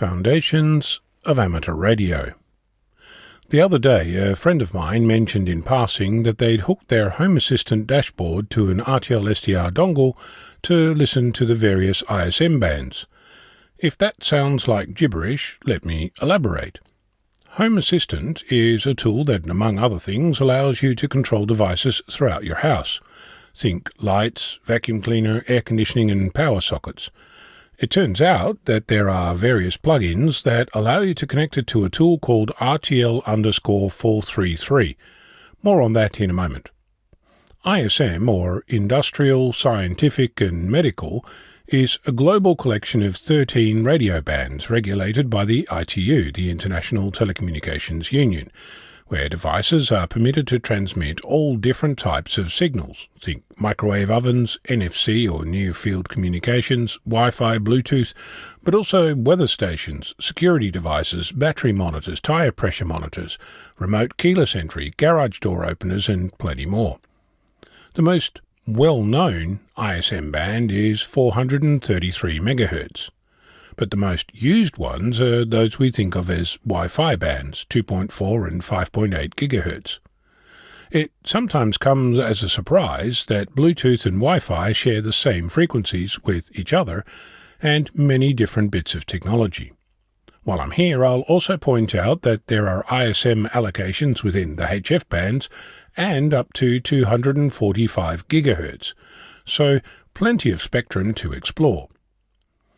Foundations of Amateur Radio. The other day, a friend of mine mentioned in passing that they'd hooked their Home Assistant dashboard to an RTL-SDR dongle to listen to the various ISM bands. If that sounds like gibberish, let me elaborate. Home Assistant is a tool that, among other things, allows you to control devices throughout your house. Think lights, vacuum cleaner, air conditioning and power sockets. It turns out that there are various plugins that allow you to connect it to a tool called RTL-433. More on that in a moment. ISM, or Industrial, Scientific and Medical, is a global collection of 13 radio bands regulated by the ITU, the International Telecommunications Union, where devices are permitted to transmit all different types of signals. Think microwave ovens, NFC or near-field communications, Wi-Fi, Bluetooth, but also weather stations, security devices, battery monitors, tyre pressure monitors, remote keyless entry, garage door openers and plenty more. The most well-known ISM band is 433 MHz. But the most used ones are those we think of as Wi-Fi bands, 2.4 and 5.8 GHz. It sometimes comes as a surprise that Bluetooth and Wi-Fi share the same frequencies with each other and many different bits of technology. While I'm here, I'll also point out that there are ISM allocations within the HF bands and up to 245 GHz, so plenty of spectrum to explore.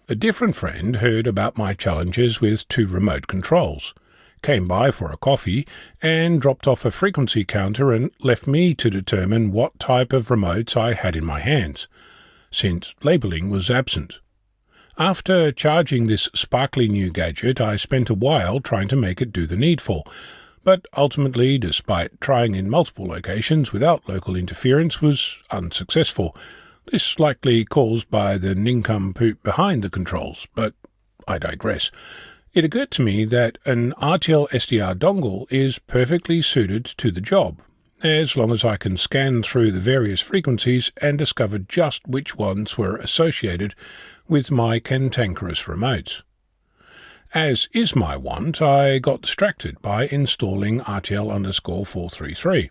A different friend heard about my challenges with two remote controls, came by for a coffee and dropped off a frequency counter and left me to determine what type of remotes I had in my hands, since labelling was absent. After charging this sparkly new gadget, I spent a while trying to make it do the needful, but ultimately, despite trying in multiple locations without local interference, was unsuccessful. This likely caused by the nincompoop behind the controls, but I digress. It occurred to me that an RTL-SDR dongle is perfectly suited to the job, as long as I can scan through the various frequencies and discover just which ones were associated with my cantankerous remotes. As is my wont, I got distracted by installing RTL-433.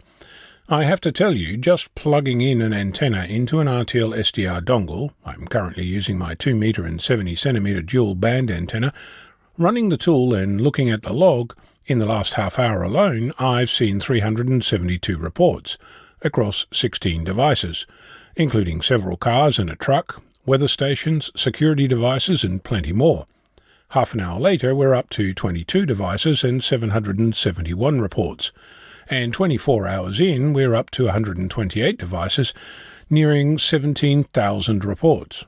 I have to tell you, just plugging in an antenna into an RTL-SDR dongle, I'm currently using my 2 meter and 70 centimeter dual band antenna, running the tool and looking at the log, in the last half hour alone I've seen 372 reports, across 16 devices, including several cars and a truck, weather stations, security devices and plenty more. Half an hour later we're up to 22 devices and 771 reports. And 24 hours in, we're up to 128 devices, nearing 17,000 reports.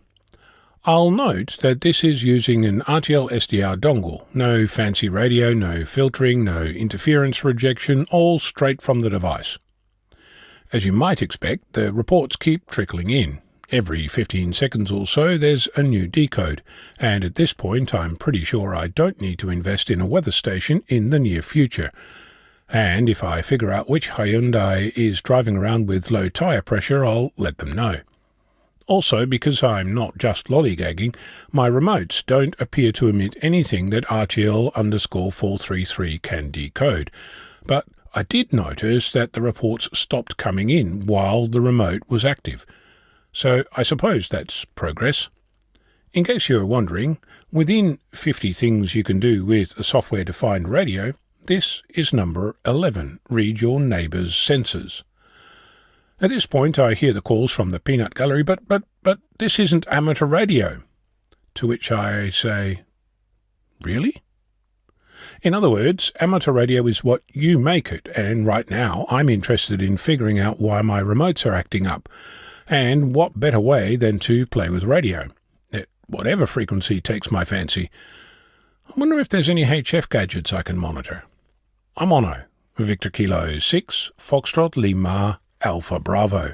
I'll note that this is using an RTL-SDR dongle, no fancy radio, no filtering, no interference rejection, all straight from the device. As you might expect, the reports keep trickling in. Every 15 seconds or so there's a new decode, and at this point I'm pretty sure I don't need to invest in a weather station in the near future. And if I figure out which Hyundai is driving around with low tyre pressure, I'll let them know. Also, because I'm not just lollygagging, my remotes don't appear to emit anything that RTL-433 can decode, but I did notice that the reports stopped coming in while the remote was active. So I suppose that's progress. In case you're wondering, within 50 things you can do with a software-defined radio, this is number 11, read your neighbour's sensors. At this point I hear the calls from the peanut gallery, but this isn't amateur radio. To which I say, really? In other words, amateur radio is what you make it, and right now I'm interested in figuring out why my remotes are acting up, and what better way than to play with radio, at whatever frequency takes my fancy. I wonder if there's any HF gadgets I can monitor. I'm Ono, Victor Kilo 6, Foxtrot Lima, Alpha Bravo.